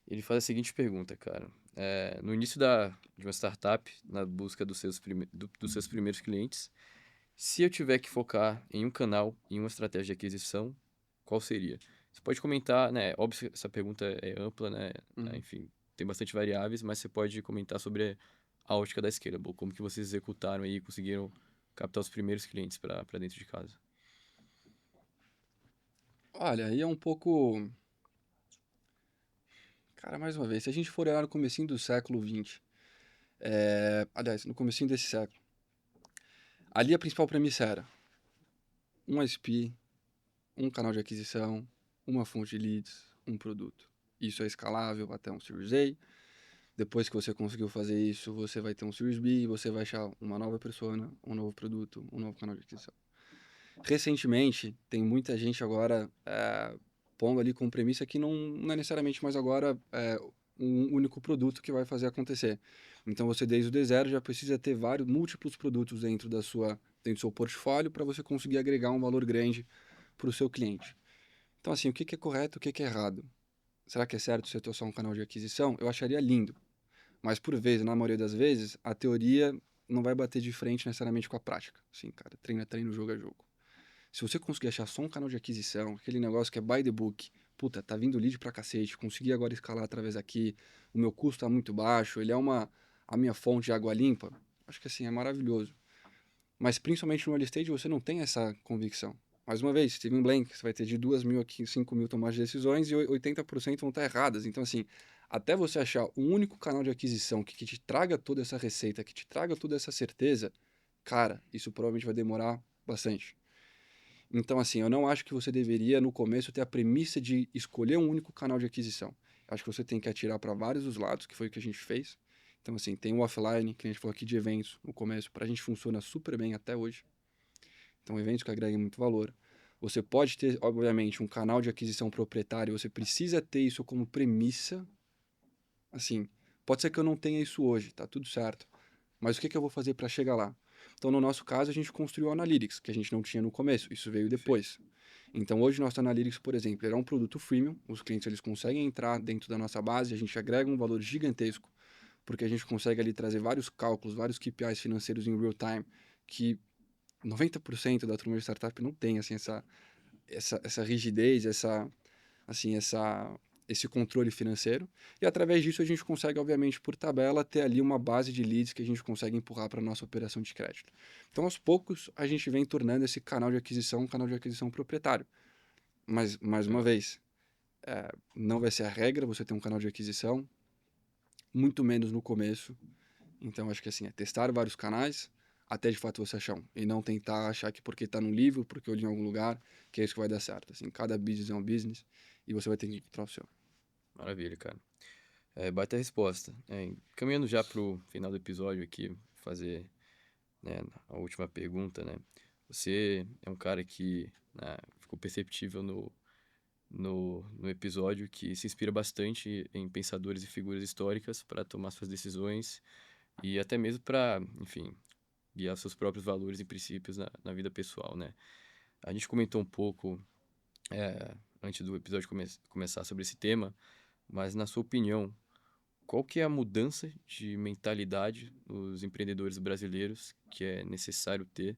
Ele faz a seguinte pergunta, cara. No início de uma startup, na busca dos seus primeiros clientes, se eu tiver que focar em um canal, em uma estratégia de aquisição, qual seria? Você pode comentar, né? Óbvio que essa pergunta é ampla, né? Uhum. Enfim, tem bastante variáveis, mas você pode comentar sobre a ótica da Scalable, como que vocês executaram aí e conseguiram captar os primeiros clientes para dentro de casa. Olha, aí é um pouco. Cara, mais uma vez, se a gente for olhar no comecinho do século XX, aliás, no comecinho desse século, ali a principal premissa era um ISP, um canal de aquisição, uma fonte de leads, um produto. Isso é escalável até um Series A. Depois que você conseguiu fazer isso, você vai ter um Series B e você vai achar uma nova persona, um novo produto, um novo canal de aquisição. Recentemente, tem muita gente agora pondo ali com premissa que não é necessariamente mais agora um único produto que vai fazer acontecer. Então você desde o D0 já precisa ter vários múltiplos produtos dentro do seu portfólio para você conseguir agregar um valor grande para o seu cliente. Então assim, o que é correto, o que é errado? Será que é certo você ter só um canal de aquisição? Eu acharia lindo. Mas por vezes, na maioria das vezes, a teoria não vai bater de frente necessariamente com a prática. Sim, cara, treino é treino, jogo é jogo. Se você conseguir achar só um canal de aquisição, aquele negócio que é by the book, puta, tá vindo lead pra cacete, consegui agora escalar através daqui, o meu custo tá muito baixo, ele é a minha fonte de água limpa, acho que assim, é maravilhoso. Mas principalmente no early stage você não tem essa convicção. Mais uma vez, Steven Blank, você vai ter de 2.000 a 5.000 tomadas de decisões e 80% vão estar erradas. Então, assim, até você achar um único canal de aquisição que te traga toda essa receita, que te traga toda essa certeza, cara, isso provavelmente vai demorar bastante. Então, assim, eu não acho que você deveria, no começo, ter a premissa de escolher um único canal de aquisição. Eu acho que você tem que atirar para vários dos lados, que foi o que a gente fez. Então, assim, tem o offline, que a gente falou aqui de eventos no começo, para a gente funciona super bem até hoje. Então, eventos que agregam muito valor. Você pode ter, obviamente, um canal de aquisição proprietário, você precisa ter isso como premissa. Assim, pode ser que eu não tenha isso hoje, tá tudo certo. Mas o que eu vou fazer para chegar lá? Então, no nosso caso, a gente construiu o Analytics, que a gente não tinha no começo, isso veio depois. Então, hoje, nosso Analytics, por exemplo, ele é um produto freemium, os clientes eles conseguem entrar dentro da nossa base, a gente agrega um valor gigantesco, porque a gente consegue ali trazer vários cálculos, vários KPIs financeiros em real time, que 90% da turma de startup não tem, assim, essa rigidez, assim, esse controle financeiro. E através disso a gente consegue, obviamente, por tabela, ter ali uma base de leads que a gente consegue empurrar para a nossa operação de crédito. Então, aos poucos, a gente vem tornando esse canal de aquisição um canal de aquisição proprietário. Mas, mais uma Legal. vez, não vai ser a regra você ter um canal de aquisição, muito menos no começo. Então, acho que assim, é testar vários canais até de fato você achar um. E não tentar achar que porque está num livro, porque eu li em algum lugar, que é isso que vai dar certo. Assim, cada business é um business e você vai ter que encontrar o seu. Maravilha, cara. Baita resposta. Caminhando já pro final do episódio aqui, fazer, né, a última pergunta, né? Você é um cara que, né, ficou perceptível no episódio que se inspira bastante em pensadores e figuras históricas para tomar suas decisões, e até mesmo para, enfim, guiar seus próprios valores e princípios na vida pessoal, né? A gente comentou um pouco, antes do episódio começar sobre esse tema, mas na sua opinião, qual que é a mudança de mentalidade dos empreendedores brasileiros que é necessário ter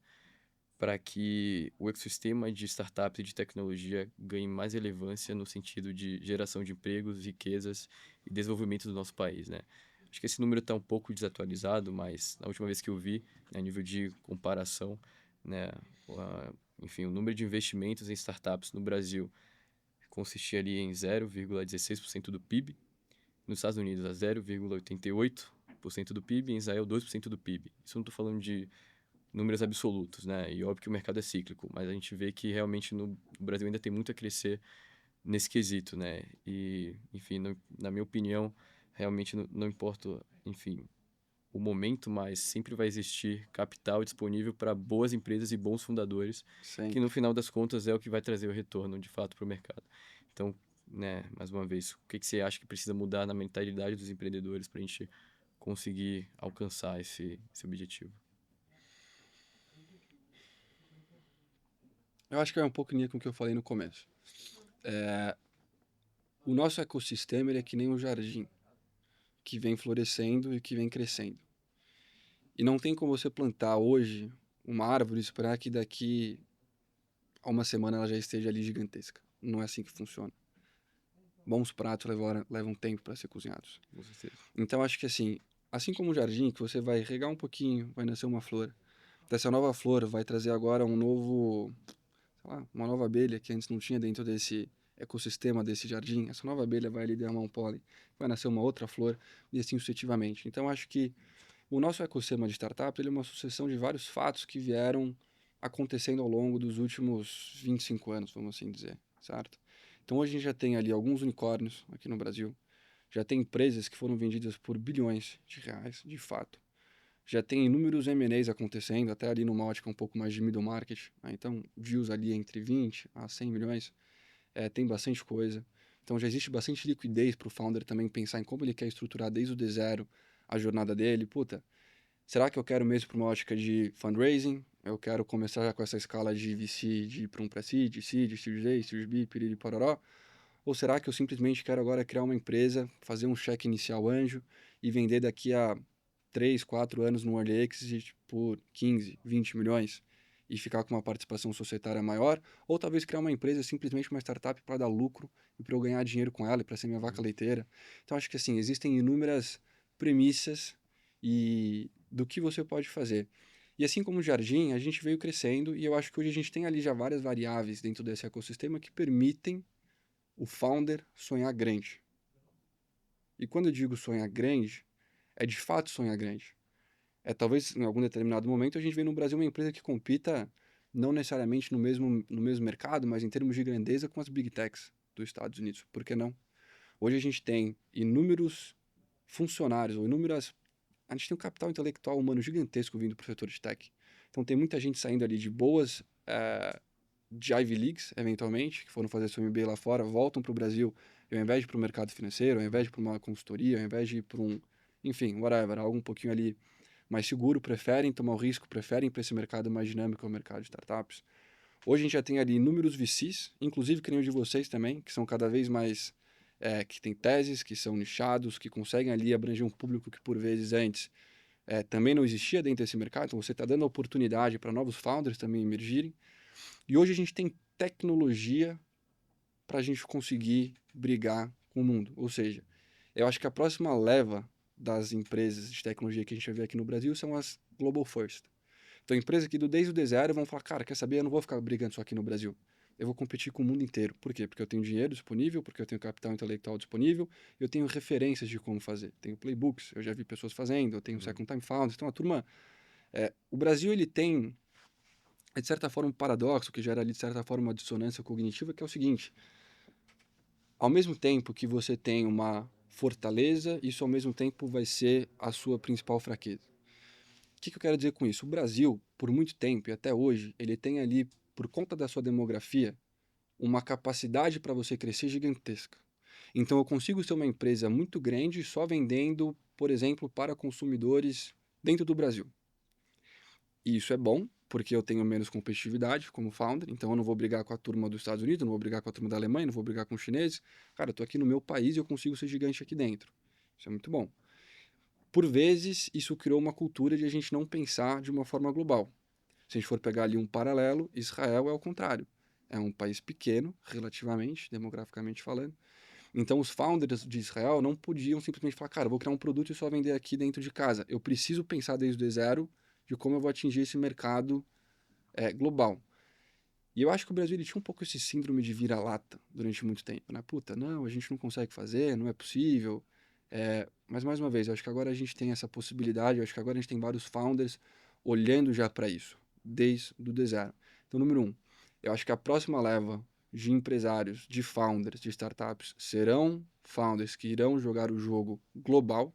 para que o ecossistema de startups e de tecnologia ganhe mais relevância no sentido de geração de empregos, riquezas e desenvolvimento do nosso país, né? Acho que esse número está um pouco desatualizado, mas na última vez que eu vi, né, a nível de comparação, né, enfim, o número de investimentos em startups no Brasil consistia ali em 0,16% do PIB, nos Estados Unidos a 0,88% do PIB, em Israel 2% do PIB. Isso eu não estou falando de números absolutos, né? E óbvio que o mercado é cíclico, mas a gente vê que realmente no Brasil ainda tem muito a crescer nesse quesito, né? E, enfim, na minha opinião, realmente não importa, enfim, o momento, mas sempre vai existir capital disponível para boas empresas e bons fundadores, que no Sempre. final das contas é o que vai trazer o retorno de fato para o mercado. Então, né, mais uma vez, o que você acha que precisa mudar na mentalidade dos empreendedores para a gente conseguir alcançar esse objetivo? Eu acho que é um pouco linha com o que eu falei no começo. O nosso ecossistema ele é que nem um jardim, que vem florescendo e que vem crescendo. E não tem como você plantar hoje uma árvore e esperar que daqui a uma semana ela já esteja ali gigantesca. Não é assim que funciona. Bons pratos levam tempo para ser cozinhados. Com certeza. Então acho que assim como um jardim que você vai regar um pouquinho, vai nascer uma flor. Dessa nova flor vai trazer agora uma nova abelha que antes não tinha dentro desse ecossistema desse jardim. Essa nova abelha vai ali derramar um pólen, vai nascer uma outra flor e assim sucessivamente. Então acho que o nosso ecossistema de startup ele é uma sucessão de vários fatos que vieram acontecendo ao longo dos últimos 25 anos, vamos assim dizer, certo? Então hoje a gente já tem ali alguns unicórnios aqui no Brasil, já tem empresas que foram vendidas por bilhões de reais, de fato. Já tem inúmeros M&As acontecendo, até ali numa ótica um pouco mais de middle market, né? Então deals ali entre 20 a 100 milhões, tem bastante coisa. Então já existe bastante liquidez para o founder também pensar em como ele quer estruturar desde o D zero a jornada dele. Puta, será que eu quero mesmo para uma ótica de fundraising? Eu quero começar já com essa escala de VC, de ir para um pré-seed, seed, series A, series B, piriri pororó? Ou será que eu simplesmente quero agora criar uma empresa, fazer um cheque inicial anjo e vender daqui a 3, 4 anos no early exit por 15, 20 milhões e ficar com uma participação societária maior? Ou talvez criar uma empresa, simplesmente uma startup para dar lucro e para eu ganhar dinheiro com ela e para ser minha vaca leiteira? Então acho que assim, existem inúmeras premissas e do que você pode fazer. E assim como o jardim, a gente veio crescendo e eu acho que hoje a gente tem ali já várias variáveis dentro desse ecossistema que permitem o founder sonhar grande. E quando eu digo sonhar grande, é de fato sonhar grande. É talvez em algum determinado momento a gente vê no Brasil uma empresa que compita não necessariamente no mesmo mercado, mas em termos de grandeza com as big techs dos Estados Unidos. Por que não? Hoje a gente tem inúmeros funcionários ou inúmeras. A gente tem um capital intelectual humano gigantesco vindo para o setor de tech. Então tem muita gente saindo ali de boas de Ivy Leagues, eventualmente, que foram fazer seu MBA lá fora, voltam para o Brasil e ao invés de ir para o mercado financeiro, ao invés de ir para uma consultoria, ao invés de ir para enfim, whatever, algo um pouquinho ali mais seguro, preferem tomar o risco, preferem para esse mercado mais dinâmico, o mercado de startups. Hoje a gente já tem ali inúmeros VCs, inclusive que nem o de vocês também, que são cada vez mais, que tem teses, que são nichados, que conseguem ali abranger um público que por vezes antes também não existia dentro desse mercado, então você está dando oportunidade para novos founders também emergirem. E hoje a gente tem tecnologia para a gente conseguir brigar com o mundo. Ou seja, eu acho que a próxima leva das empresas de tecnologia que a gente vai ver aqui no Brasil são as Global First. Então, empresas que desde o D0 vão falar, cara, quer saber, eu não vou ficar brigando só aqui no Brasil. Eu vou competir com o mundo inteiro. Por quê? Porque eu tenho dinheiro disponível, porque eu tenho capital intelectual disponível, eu tenho referências de como fazer. Tenho playbooks, eu já vi pessoas fazendo, eu tenho second time founders. Então, a turma... o Brasil, ele tem de certa forma um paradoxo que gera ali de certa forma uma dissonância cognitiva, que é o seguinte: ao mesmo tempo que você tem uma fortaleza, isso ao mesmo tempo vai ser a sua principal fraqueza. O que eu quero dizer com isso? O Brasil, por muito tempo e até hoje, ele tem ali, por conta da sua demografia, uma capacidade para você crescer gigantesca. Então eu consigo ser uma empresa muito grande só vendendo por exemplo, para consumidores dentro do Brasil. E isso é bom, porque eu tenho menos competitividade como founder, então eu não vou brigar com a turma dos Estados Unidos, não vou brigar com a turma da Alemanha, não vou brigar com os chineses. Cara, eu tô aqui no meu país e eu consigo ser gigante aqui dentro. Isso é muito bom. Por vezes, isso criou uma cultura de a gente não pensar de uma forma global. Se a gente for pegar ali um paralelo, Israel é o contrário. É um país pequeno, relativamente, demograficamente falando. Então, os founders de Israel não podiam simplesmente falar, cara, eu vou criar um produto e só vender aqui dentro de casa. Eu preciso pensar desde o zero de como eu vou atingir esse mercado global. E eu acho que o Brasil ele tinha um pouco esse síndrome de vira-lata durante muito tempo, né? Puta, não, a gente não consegue fazer, não é possível. Mas, mais uma vez, eu acho que agora a gente tem essa possibilidade, eu acho que agora a gente tem vários founders olhando já para isso, desde o zero. Então, número um, eu acho que a próxima leva de empresários, de founders, de startups, serão founders que irão jogar o jogo global,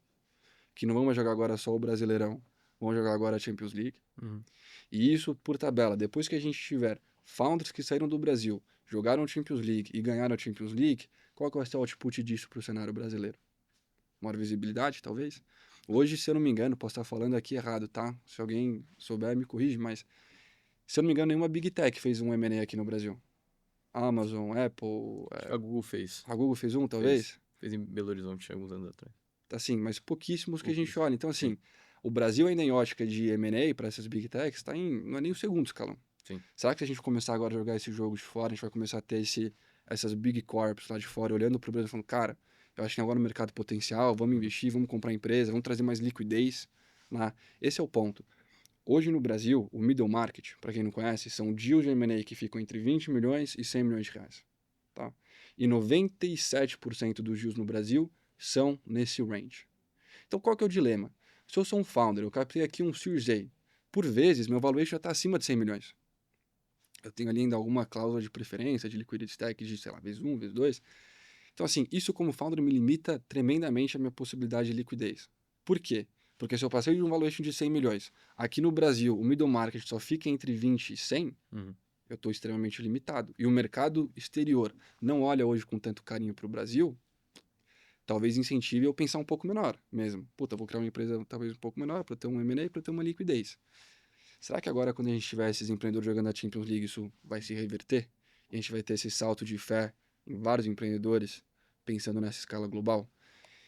que não vão mais jogar agora só o Brasileirão, vão jogar agora a Champions League. Uhum. E isso por tabela. Depois que a gente tiver founders que saíram do Brasil, jogaram a Champions League e ganharam a Champions League, qual que vai ser o output disso para o cenário brasileiro? Maior visibilidade, talvez? Hoje, se eu não me engano, posso estar falando aqui errado, tá? Se alguém souber, me corrige, mas se eu não me engano, nenhuma Big Tech fez um M&A aqui no Brasil. Amazon, Apple, Acho que a Google fez. a Google fez um, Fez. talvez? Fez em Belo Horizonte alguns anos atrás. Assim, mas pouquíssimos que a gente Pouquíssimo. olha. Então, Sim, assim, o Brasil ainda em ótica de M&A para essas Big Techs está não é nem o segundo escalão. sim. Será que se a gente começar agora a jogar esse jogo de fora, a gente vai começar a ter essas big corps lá de fora, olhando para o Brasil e falando, cara, eu acho que tem agora no mercado potencial, vamos investir, vamos comprar empresa, vamos trazer mais liquidez. Né? Esse é o ponto. Hoje no Brasil, o middle market, para quem não conhece, são deals de M&A que ficam entre 20 milhões e 100 milhões de reais. Tá? E 97% dos deals no Brasil são nesse range. Então qual que é o dilema? Se eu sou um founder, eu captei aqui um Series A, por vezes meu valuation já está acima de 100 milhões. Eu tenho ali ainda alguma cláusula de preferência, de liquidity stack, de, sei lá, vezes 1, vezes 2. Então, assim, isso como founder me limita tremendamente a minha possibilidade de liquidez. Por quê? Porque se eu passei de um valuation de 100 milhões, aqui no Brasil o middle market só fica entre 20 e 100, eu estou extremamente limitado. E o mercado exterior não olha hoje com tanto carinho para o Brasil, talvez incentive eu pensar um pouco menor mesmo. Puta, vou criar uma empresa talvez um pouco menor para ter um M&A, para ter uma liquidez. Será que agora, quando a gente tiver esses empreendedores jogando a Champions League, isso vai se reverter? E a gente vai ter esse salto de fé em vários empreendedores pensando nessa escala global?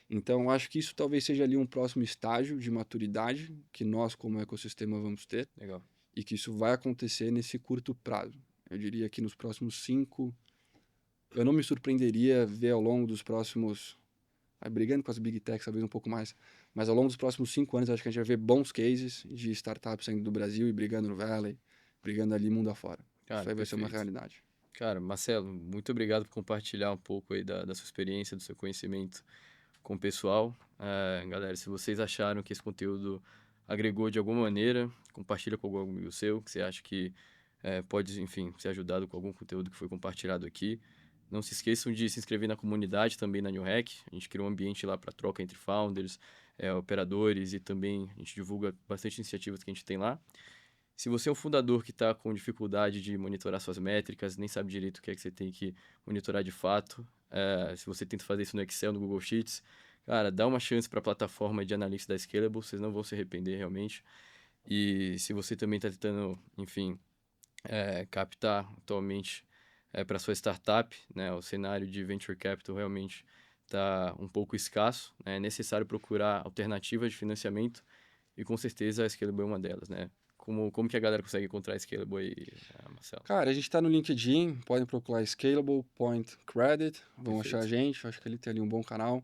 Então, eu acho que isso talvez seja ali um próximo estágio de maturidade que nós, como ecossistema, vamos ter. Legal. E que isso vai acontecer nesse curto prazo. Eu diria que nos próximos 5, eu não me surpreenderia ver ao longo dos próximos, brigando com as Big Techs talvez um pouco mais, mas ao longo dos próximos 5 anos acho que a gente vai ver bons cases de startups saindo do Brasil e brigando no Valley, brigando ali mundo afora. Cara, Isso aí vai ser uma perfeito. realidade. Cara, Marcelo, muito obrigado por compartilhar um pouco aí da sua experiência, do seu conhecimento com o pessoal. Galera, se vocês acharam que esse conteúdo agregou de alguma maneira, compartilha com algum amigo seu, que você acha que pode, enfim, ser ajudado com algum conteúdo que foi compartilhado aqui. Não se esqueçam de se inscrever na comunidade também na New Hack. A gente criou um ambiente lá para troca entre founders, operadores e também a gente divulga bastante iniciativas que a gente tem lá. Se você é um fundador que está com dificuldade de monitorar suas métricas, nem sabe direito o que é que você tem que monitorar de fato, se você tenta fazer isso no Excel, no Google Sheets, cara, dá uma chance para a plataforma de analytics da Scalable, vocês não vão se arrepender realmente. E se você também está tentando, enfim, captar atualmente para sua startup, né, o cenário de venture capital realmente está um pouco escasso, né, é necessário procurar alternativas de financiamento e com certeza a Scalable é uma delas, né? Como que a galera consegue encontrar a Scalable aí, Marcelo? Cara, a gente está no LinkedIn, podem procurar Scalable Point Credit, vão achar a Perfeito. gente, acho que ele tem ali um bom canal.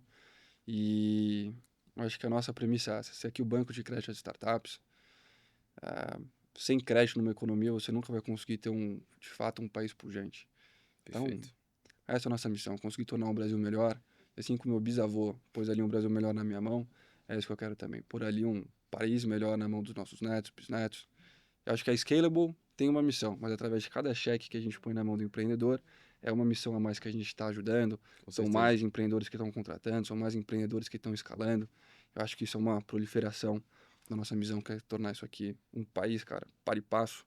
E acho que a nossa premissa é essa, ser aqui o banco de crédito de startups. Sem crédito numa economia, você nunca vai conseguir ter de fato, um país pujante. Então, Perfeito. essa é a nossa missão, conseguir tornar o Brasil melhor. Assim como meu bisavô pôs ali um Brasil melhor na minha mão, é isso que eu quero também. Pôr ali um país melhor na mão dos nossos netos, bisnetos. Eu acho que a Scalable tem uma missão, mas através de cada cheque que a gente põe na mão do empreendedor, é uma missão a mais que a gente está ajudando. Com São certeza. mais empreendedores que estão contratando, são mais empreendedores que estão escalando. Eu acho que isso é uma proliferação da nossa missão, que é tornar isso aqui um país, cara, para e passo,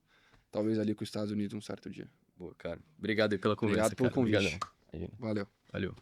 talvez ali com os Estados Unidos um certo dia. Boa, cara. Obrigado aí pela Obrigado conversa, pelo cara. Obrigadão. convite. Valeu. Valeu.